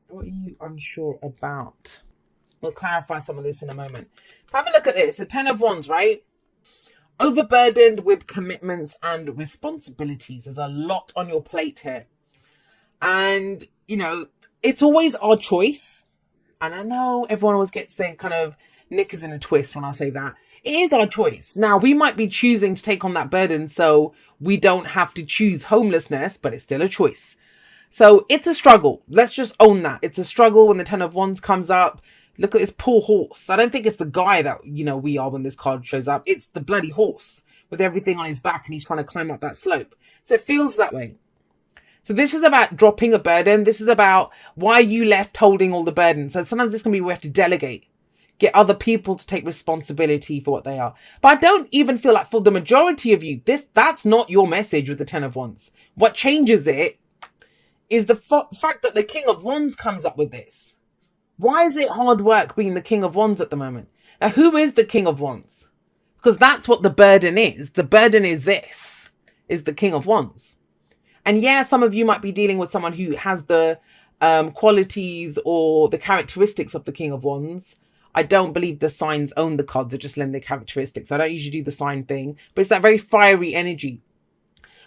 What are you unsure about? We'll clarify some of this in a moment. Have a look at this. The Ten of Wands, right? Overburdened with commitments and responsibilities. There's a lot on your plate here. And, you know, it's always our choice. And I know everyone always gets their kind of knickers in a twist when I say that. It is our choice. Now, we might be choosing to take on that burden so we don't have to choose homelessness, but it's still a choice. So it's a struggle. Let's just own that. It's a struggle when the Ten of Wands comes up. Look at this poor horse. I don't think it's the guy that, you know, we are when this card shows up. It's the bloody horse with everything on his back and he's trying to climb up that slope. So it feels that way. So this is about dropping a burden. This is about why you left holding all the burden. So sometimes this can be we have to delegate. Get other people to take responsibility for what they are. But I don't even feel like for the majority of you, that's not your message with the Ten of Wands. What changes it is the fact that the King of Wands comes up with this. Why is it hard work being the King of Wands at the moment? Now, who is the King of Wands? Because that's what the burden is. The burden is this, is the King of Wands. And yeah, some of you might be dealing with someone who has the qualities or the characteristics of the King of Wands. I don't believe the signs own the cards. They just lend their characteristics. I don't usually do the sign thing, but it's that very fiery energy.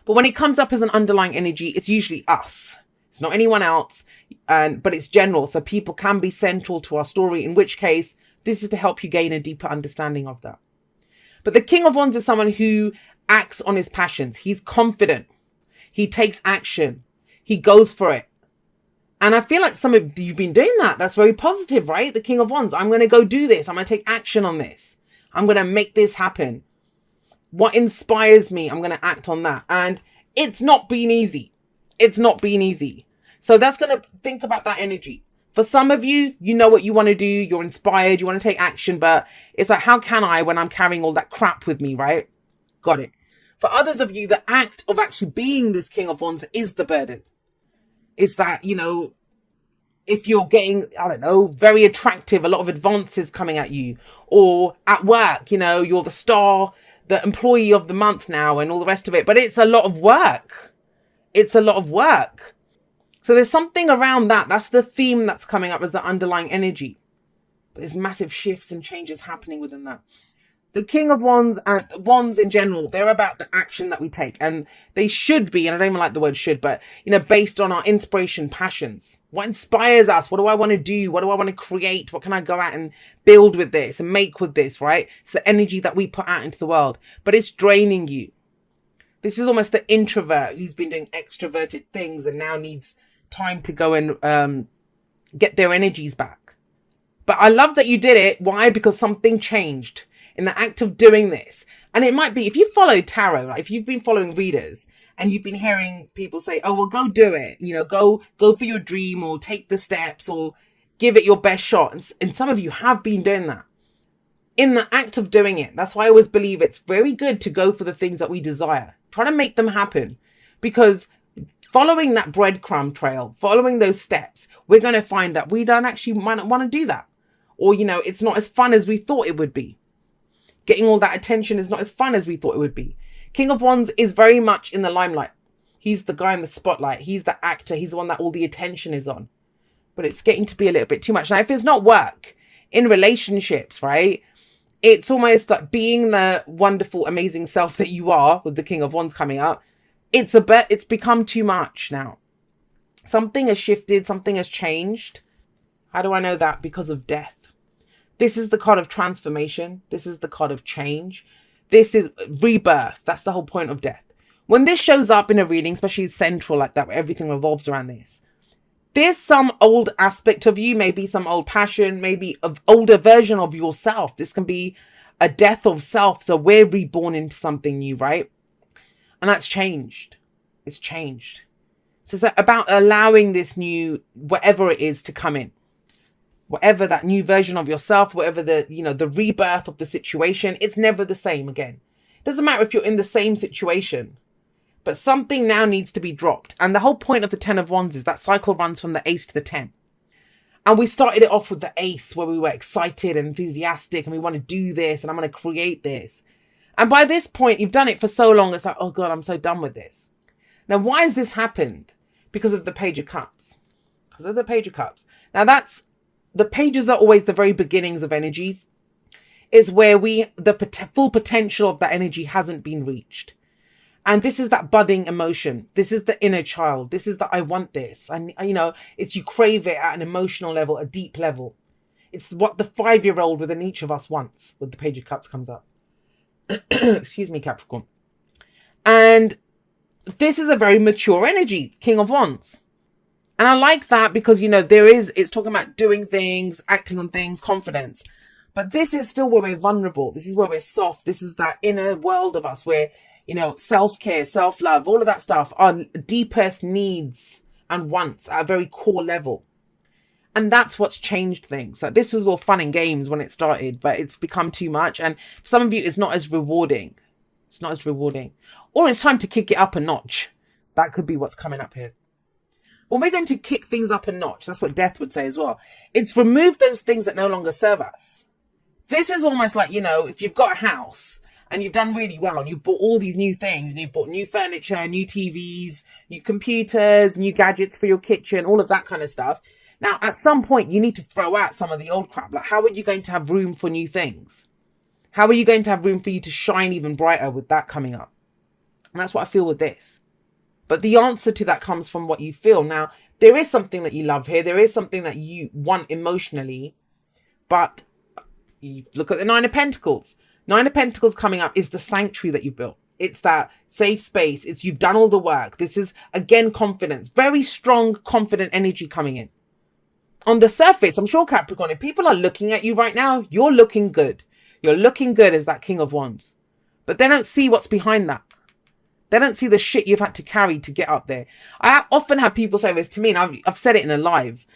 But when it comes up as an underlying energy, it's usually us. It's not anyone else, but it's general. So people can be central to our story, in which case this is to help you gain a deeper understanding of that. But the King of Wands is someone who acts on his passions. He's confident. He takes action. He goes for it. And I feel like some of you've been doing that. That's very positive, right? The King of Wands. I'm going to go do this. I'm going to take action on this. I'm going to make this happen. What inspires me, I'm going to act on that. And it's not been easy. It's not been easy. So that's going to think about that energy. For some of you, you know what you want to do. You're inspired. You want to take action. But it's like, how can I when I'm carrying all that crap with me, right? Got it. For others of you, the act of actually being this King of Wands is the burden. It's that, you know, if you're getting, I don't know, very attractive, a lot of advances coming at you, or at work, you know, you're the star, the employee of the month now and all the rest of it. But it's a lot of work. It's a lot of work. So there's something around that. That's the theme that's coming up as the underlying energy. But there's massive shifts and changes happening within that. The King of Wands and Wands in general, they're about the action that we take. And they should be, and I don't even like the word should, but, you know, based on our inspiration, passions. What inspires us? What do I want to do? What do I want to create? What can I go out and build with this and make with this, right? It's the energy that we put out into the world. But it's draining you. This is almost the introvert who's been doing extroverted things and now needs time to go and get their energies back. But I love that you did it. Why? Because something changed in the act of doing this. And it might be, if you follow tarot, like if you've been following readers and you've been hearing people say, oh, well, go do it, you know, go for your dream or take the steps or give it your best shot. And some of you have been doing that in the act of doing it. That's why I always believe it's very good to go for the things that we desire. Try to make them happen, because following that breadcrumb trail, following those steps, we're going to find that we don't actually might not want to do that. Or, you know, it's not as fun as we thought it would be. Getting all that attention is not as fun as we thought it would be. King of Wands is very much in the limelight. He's the guy in the spotlight. He's the actor. He's the one that all the attention is on. But it's getting to be a little bit too much. Now, if it's not work in relationships, right? It's almost like being the wonderful, amazing self that you are with the King of Wands coming up. It's become too much now. Something has shifted. Something has changed. How do I know that? Because of death. This is the card of transformation. This is the card of change. This is rebirth. That's the whole point of death. When this shows up in a reading, especially central like that, where everything revolves around this, there's some old aspect of you, maybe some old passion, maybe an older version of yourself. This can be a death of self. So we're reborn into something new, right? And that's changed. It's changed. So it's about allowing this new, whatever it is, to come in. Whatever that new version of yourself, whatever the, you know, the rebirth of the situation, it's never the same again. It doesn't matter if you're in the same situation, but something now needs to be dropped. And the whole point of the Ten of Wands is that cycle runs from the Ace to the 10. And we started it off with the Ace, where we were excited and enthusiastic and we want to do this and I'm going to create this. And by this point, you've done it for so long, it's like, oh God, I'm so done with this. Now, why has this happened? Because of the Page of Cups. because of the Page of Cups. Now that's, the pages are always the very beginnings of energies. Is where the full potential of that energy hasn't been reached. And this is that budding emotion. This is the inner child. This is the, I want this. And, you know, it's, you crave it at an emotional level, a deep level. It's what the 5-year-old within each of us wants when the Page of Cups comes up. Excuse me, Capricorn. And this is a very mature energy, King of Wands. And I like that because, you know, it's talking about doing things, acting on things, confidence. But this is still where we're vulnerable. This is where we're soft. This is that inner world of us where, you know, self-care, self-love, all of that stuff, our deepest needs and wants at a very core level. And that's what's changed things. Like, this was all fun and games when it started, but it's become too much. And for some of you, it's not as rewarding. It's not as rewarding. Or it's time to kick it up a notch. That could be what's coming up here. Well, we're going to kick things up a notch. That's what Death would say as well. It's remove those things that no longer serve us. This is almost like, you know, if you've got a house and you've done really well and you've bought all these new things and you've bought new furniture, new TVs, new computers, new gadgets for your kitchen, all of that kind of stuff. Now, at some point, you need to throw out some of the old crap. Like, how are you going to have room for new things? How are you going to have room for you to shine even brighter with that coming up? And that's what I feel with this. But the answer to that comes from what you feel. Now, there is something that you love here. There is something that you want emotionally, but you look at the Nine of Pentacles. Nine of Pentacles coming up is the sanctuary that you built. It's that safe space. It's, you've done all the work. This is, again, confidence. Very strong, confident energy coming in. On the surface, I'm sure, Capricorn, if people are looking at you right now, you're looking good. You're looking good as that King of Wands. But they don't see what's behind that. They don't see the shit you've had to carry to get up there. I often have people say this to me, and I've said it in a live.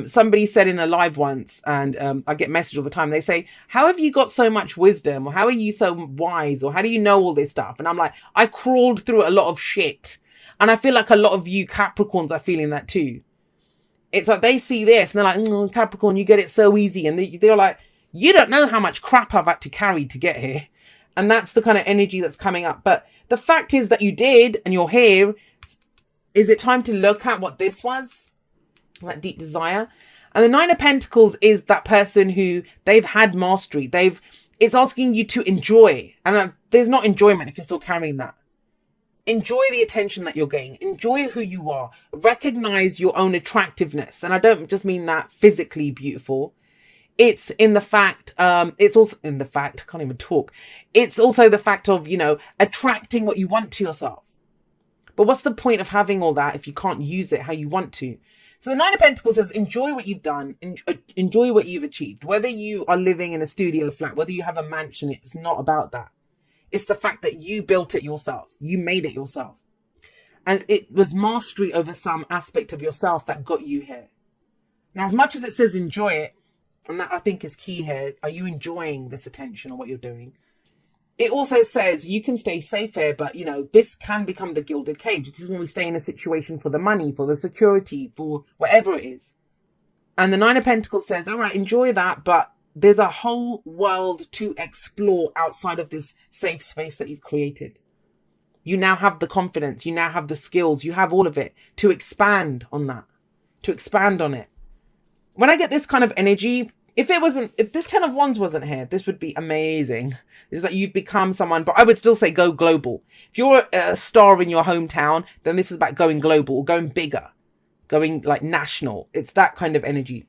Somebody said in a live once, and I get messages all the time. They say, how have you got so much wisdom? Or how are you so wise? Or how do you know all this stuff? And I'm like, I crawled through a lot of shit. And I feel like a lot of you Capricorns are feeling that too. It's like they see this and they're like, Capricorn, you get it so easy. And they're like, you don't know how much crap I've had to carry to get here. And that's the kind of energy that's coming up. But the fact is that you did, and you're here. Is it time to look at what this was? That deep desire. And the Nine of Pentacles is that person who they've had mastery. It's asking you to enjoy. And there's not enjoyment if you're still carrying that. Enjoy the attention that you're getting. Enjoy who you are. Recognize your own attractiveness. And I don't just mean that physically beautiful. It's in the fact, it's also in the fact, I can't even talk. It's also the fact of, you know, attracting what you want to yourself. But what's the point of having all that if you can't use it how you want to? So the Nine of Pentacles says, enjoy what you've done. Enjoy what you've achieved. Whether you are living in a studio flat, whether you have a mansion, it's not about that. It's the fact that you built it yourself. You made it yourself. And it was mastery over some aspect of yourself that got you here. Now, as much as it says enjoy it, and that I think is key here, are you enjoying this attention or what you're doing? It also says you can stay safe here, but, you know, this can become the gilded cage. This is when we stay in a situation for the money, for the security, for whatever it is. And the Nine of Pentacles says, all right, enjoy that, but there's a whole world to explore outside of this safe space that you've created. You now have the confidence. You now have the skills. You have all of it to expand on that, to expand on it. When I get this kind of energy, if this 10 of Wands wasn't here, this would be amazing. It's like you've become someone, but I would still say go global. If you're a star in your hometown, then this is about going global, going bigger, going like national. It's that kind of energy.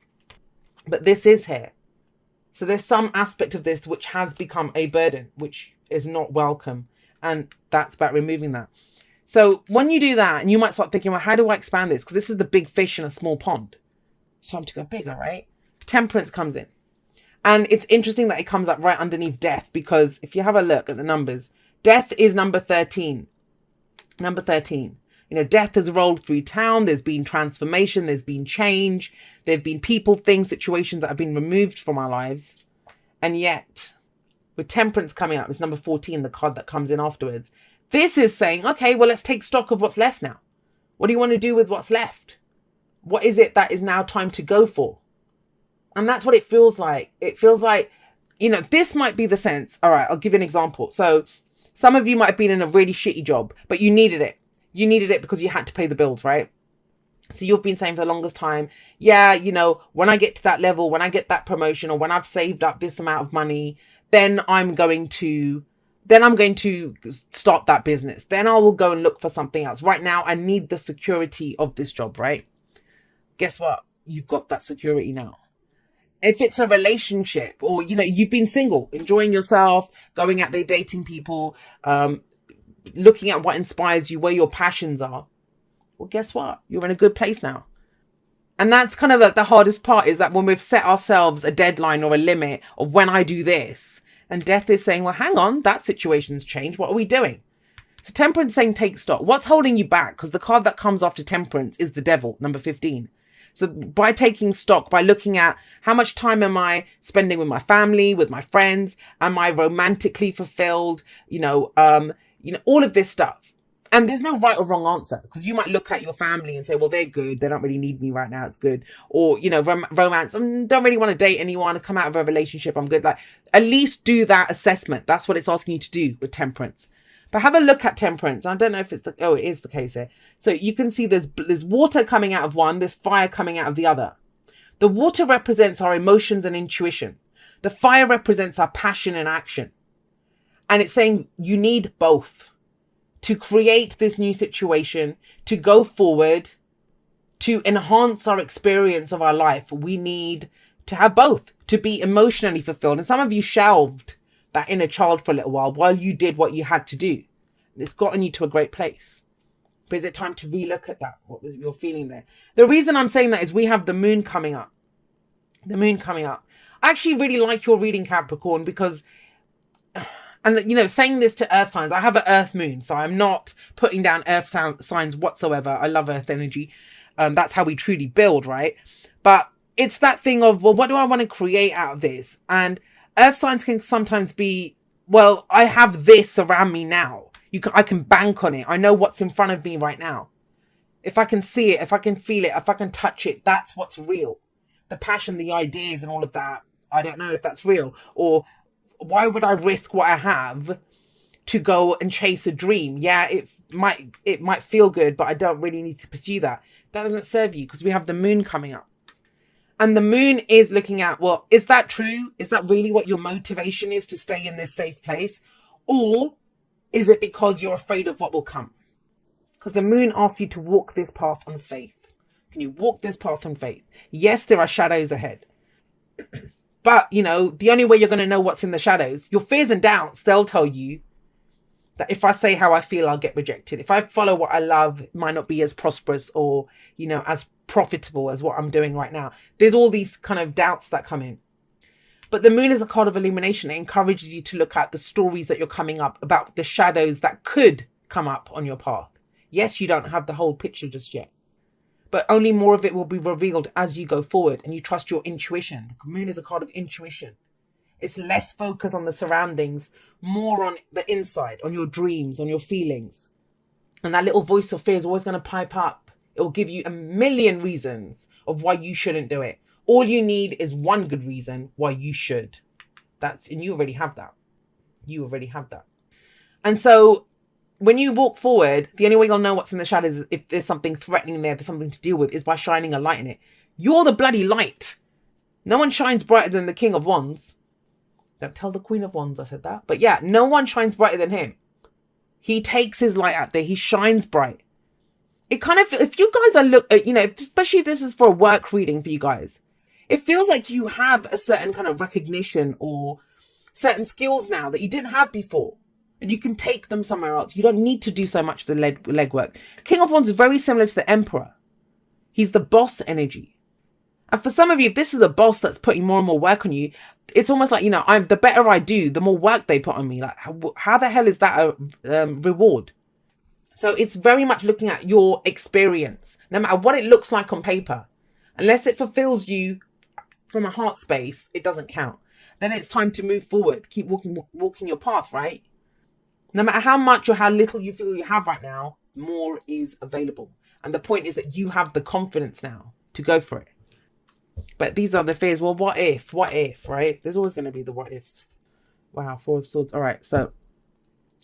But this is here. So there's some aspect of this which has become a burden, which is not welcome. And that's about removing that. So when you do that, and you might start thinking, well, how do I expand this? Because this is the big fish in a small pond. It's time to go bigger, right? Temperance comes in. And it's interesting that it comes up right underneath Death, because if you have a look at the numbers, Death is number 13. Number 13. You know, Death has rolled through town. There's been transformation. There's been change. There have been people, things, situations that have been removed from our lives. And yet, with Temperance coming up, it's number 14, the card that comes in afterwards. This is saying, okay, well, let's take stock of what's left now. What do you want to do with what's left? What is it that is now time to go for? And that's what it feels like. It feels like, you know, this might be the sense. All right, I'll give you an example. So some of you might have been in a really shitty job, but you needed it. You needed it because you had to pay the bills, right? So you've been saying for the longest time, yeah, you know, when I get to that level, when I get that promotion, or when I've saved up this amount of money, then I'm going to start that business. Then I will go and look for something else. Right now, I need the security of this job, right? Guess what? You've got that security now. If it's a relationship, or, you know, you've been single, enjoying yourself, going out there, dating people, looking at what inspires you, where your passions are, well, guess what? You're in a good place now. And that's kind of like the hardest part, is that when we've set ourselves a deadline or a limit of when I do this, and death is saying, well, hang on, that situation's changed. What are we doing? So Temperance is saying, take stock. What's holding you back? Because the card that comes after Temperance is the Devil, number 15. So by taking stock, by looking at how much time am I spending with my family, with my friends, am I romantically fulfilled? All of this stuff. And there's no right or wrong answer, because you might look at your family and say, well, they're good. They don't really need me right now. It's good. Or, romance. I don't really want to date anyone. Come out of a relationship. I'm good. Like, at least do that assessment. That's what it's asking you to do with Temperance. But have a look at Temperance. I don't know if it is the case here. So you can see there's water coming out of one. There's fire coming out of the other. The water represents our emotions and intuition. The fire represents our passion and action. And it's saying you need both. To create this new situation, to go forward, to enhance our experience of our life, we need to have both, to be emotionally fulfilled. And some of you shelved that inner child for a little while you did what you had to do. It's gotten you to a great place. But is it time to relook at that? What was your feeling there? The reason I'm saying that is we have the moon coming up. The moon coming up. I actually really like your reading, Capricorn, because... And, saying this to earth signs, I have an earth moon, so I'm not putting down earth signs whatsoever. I love earth energy. That's how we truly build, right? But it's that thing of, well, what do I want to create out of this? And earth signs can sometimes be, well, I have this around me now. I can bank on it. I know what's in front of me right now. If I can see it, if I can feel it, if I can touch it, that's what's real. The passion, the ideas and all of that, I don't know if that's real. Or... why would I risk what I have to go and chase a dream? Yeah, it might feel good, but I don't really need to pursue that. That doesn't serve you, because we have the moon coming up. And the moon is looking at, well, is that true? Is that really what your motivation is, to stay in this safe place? Or is it because you're afraid of what will come? Because the moon asks you to walk this path on faith. Can you walk this path on faith? Yes, there are shadows ahead. But, the only way you're going to know what's in the shadows, your fears and doubts, they'll tell you that if I say how I feel, I'll get rejected. If I follow what I love, it might not be as prosperous or, as profitable as what I'm doing right now. There's all these kind of doubts that come in. But the moon is a card of illumination. It encourages you to look at the stories that you're coming up about, the shadows that could come up on your path. Yes, you don't have the whole picture just yet. But only more of it will be revealed as you go forward and you trust your intuition. The moon is a card of intuition. It's less focus on the surroundings, more on the inside, on your dreams, on your feelings. And that little voice of fear is always going to pipe up. It will give you a million reasons of why you shouldn't do it. All you need is one good reason why you should. And you already have that. You already have that. And so when you walk forward, the only way you'll know what's in the shadows is if there's something threatening there, there's something to deal with, is by shining a light in it. You're the bloody light. No one shines brighter than the King of Wands. Don't tell the Queen of Wands I said that. But yeah, no one shines brighter than him. He takes his light out there. He shines bright. It kind of, if you guys are especially if this is for a work reading for you guys, it feels like you have a certain kind of recognition or certain skills now that you didn't have before. And you can take them somewhere else. You don't need to do so much of the legwork. King of Wands is very similar to the Emperor. He's the boss energy. And for some of you, if this is a boss that's putting more and more work on you, it's almost like, the better I do, the more work they put on me. Like, how the hell is that a reward? So it's very much looking at your experience, no matter what it looks like on paper. Unless it fulfills you from a heart space, it doesn't count. Then it's time to move forward. Keep walking your path, right? No matter how much or how little you feel you have right now, more is available. And the point is that you have the confidence now to go for it. But these are the fears. Well, what if, right? There's always going to be the what ifs. Wow, 4 of Swords. All right, so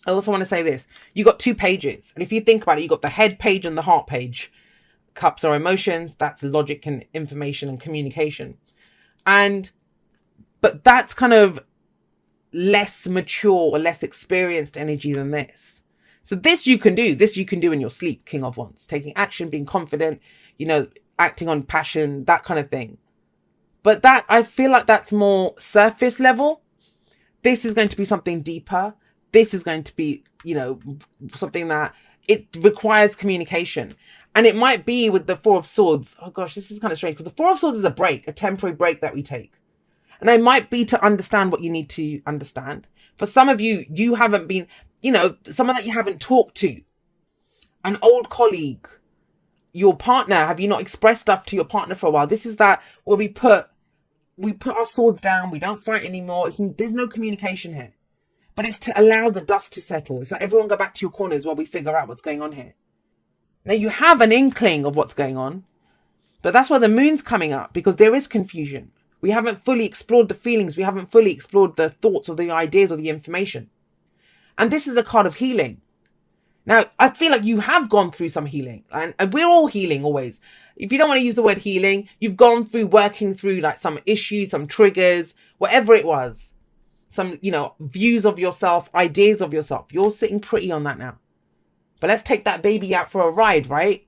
I also want to say this. You got 2 pages. And if you think about it, you got the head page and the heart page. Cups are emotions. That's logic and information and communication. But that's kind of less mature or less experienced energy than this. So this you can do. This you can do in your sleep, King of Wands. Taking action, being confident, acting on passion, that kind of thing. But that, I feel like that's more surface level. This is going to be something deeper. This is going to be, something that it requires communication. And it might be with the Four of Swords. Oh gosh, this is kind of strange because the Four of Swords is a temporary break that we take. And it might be to understand what you need to understand. For some of you, you haven't been, someone that you haven't talked to, an old colleague, your partner. Have you not expressed stuff to your partner for a while? This is that where we put our swords down. We don't fight anymore. There's no communication here. But it's to allow the dust to settle. It's like everyone go back to your corners while we figure out what's going on here. Now you have an inkling of what's going on, but that's why the moon's coming up, because there is confusion. We haven't fully explored the feelings. We haven't fully explored the thoughts or the ideas or the information. And this is a card of healing. Now, I feel like you have gone through some healing, and we're all healing always. If you don't want to use the word healing, you've gone through working through like some issues, some triggers, whatever it was. Some, views of yourself, ideas of yourself. You're sitting pretty on that now. But let's take that baby out for a ride, right?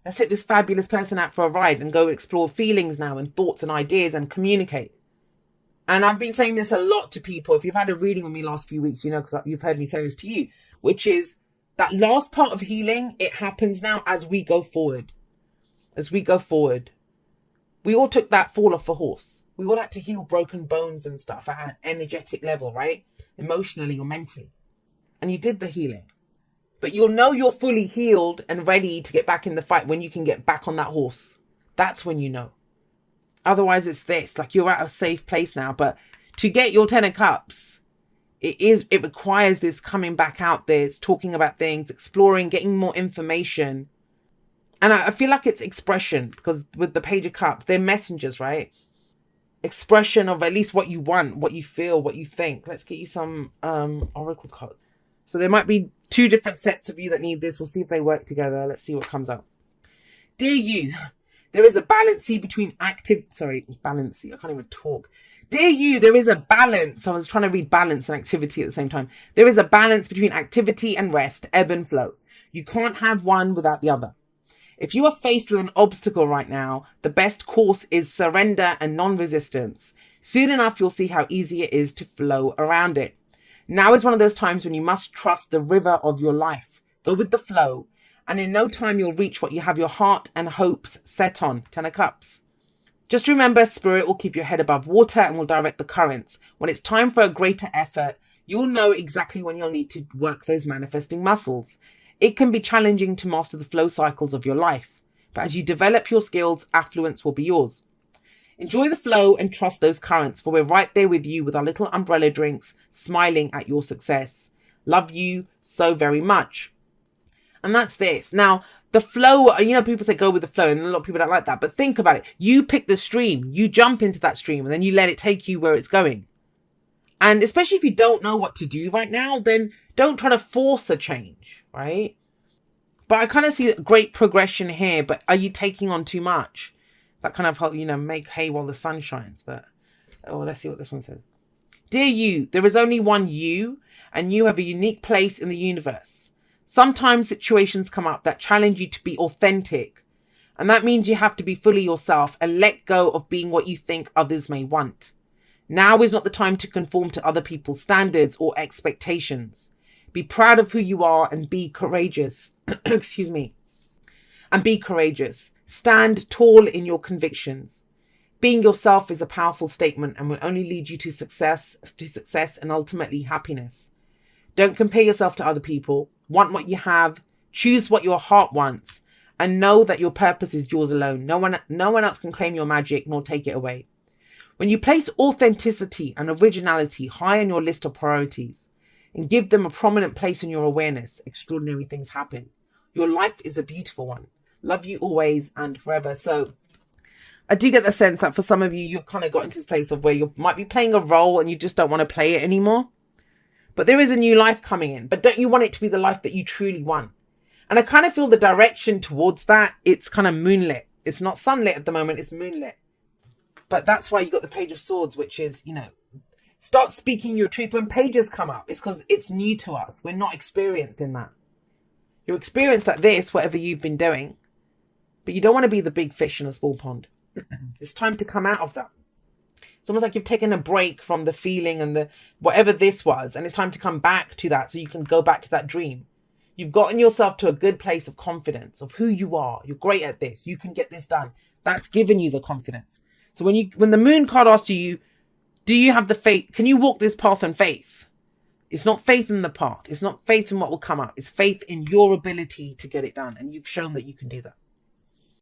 Let's take this fabulous person out for a ride and go explore feelings now and thoughts and ideas and communicate. And I've been saying this a lot to people. If you've had a reading with me last few weeks, because you've heard me say this to you, which is that last part of healing, it happens now as we go forward. As we go forward. We all took that fall off a horse. We all had to heal broken bones and stuff at an energetic level, right? Emotionally or mentally. And you did the healing. But you'll know you're fully healed and ready to get back in the fight when you can get back on that horse. That's when you know. Otherwise, it's this. Like, you're at a safe place now. But to get your 10 of Cups, it requires this coming back out there. It's talking about things, exploring, getting more information. And I feel like it's expression, because with the Page of Cups, they're messengers, right? Expression of at least what you want, what you feel, what you think. Let's get you some oracle cards. So there might be 2 different sets of you that need this. We'll see if they work together. Let's see what comes out. Dear you, there is a balance between balance. I can't even talk. Dear you, there is a balance. I was trying to read balance and activity at the same time. There is a balance between activity and rest, ebb and flow. You can't have one without the other. If you are faced with an obstacle right now, the best course is surrender and non-resistance. Soon enough, you'll see how easy it is to flow around it. Now is one of those times when you must trust the river of your life. Go with the flow, and in no time you'll reach what you have your heart and hopes set on. 10 of Cups. Just remember, spirit will keep your head above water and will direct the currents. When it's time for a greater effort, you'll know exactly when you'll need to work those manifesting muscles. It can be challenging to master the flow cycles of your life, but as you develop your skills, affluence will be yours. Enjoy the flow and trust those currents, for we're right there with you with our little umbrella drinks, smiling at your success. Love you so very much. And that's this. Now, the flow, people say go with the flow, and a lot of people don't like that, but think about it. You pick the stream, you jump into that stream, and then you let it take you where it's going. And especially if you don't know what to do right now, then don't try to force a change, right? But I kind of see great progression here, but are you taking on too much? That kind of help, make hay while the sun shines. But, let's see what this one says. Dear you, there is only one you, and you have a unique place in the universe. Sometimes situations come up that challenge you to be authentic. And that means you have to be fully yourself and let go of being what you think others may want. Now is not the time to conform to other people's standards or expectations. Be proud of who you are and be courageous. Excuse me. And be courageous. Stand tall in your convictions. Being yourself is a powerful statement and will only lead you to success and ultimately happiness. Don't compare yourself to other people. Want what you have. Choose what your heart wants. And know that your purpose is yours alone. No one else can claim your magic nor take it away. When you place authenticity and originality high on your list of priorities and give them a prominent place in your awareness, extraordinary things happen. Your life is a beautiful one. Love you always and forever. So I do get the sense that for some of you, you've kind of got into this place of where you might be playing a role and you just don't want to play it anymore. But there is a new life coming in. But don't you want it to be the life that you truly want? And I kind of feel the direction towards that, it's kind of moonlit. It's not sunlit at the moment, it's moonlit. But that's why you got the Page of Swords, which is, you know, start speaking your truth. When pages come up, it's because it's new to us. We're not experienced in that. You're experienced at this, whatever you've been doing. But you don't want to be the big fish in a small pond. It's time to come out of that. It's almost like you've taken a break from the feeling and the whatever this was. And it's time to come back to that so you can go back to that dream. You've gotten yourself to a good place of confidence of who you are. You're great at this. You can get this done. That's given you the confidence. So when the moon card asks you, do you have the faith? Can you walk this path in faith? It's not faith in the path. It's not faith in what will come up. It's faith in your ability to get it done. And you've shown that you can do that.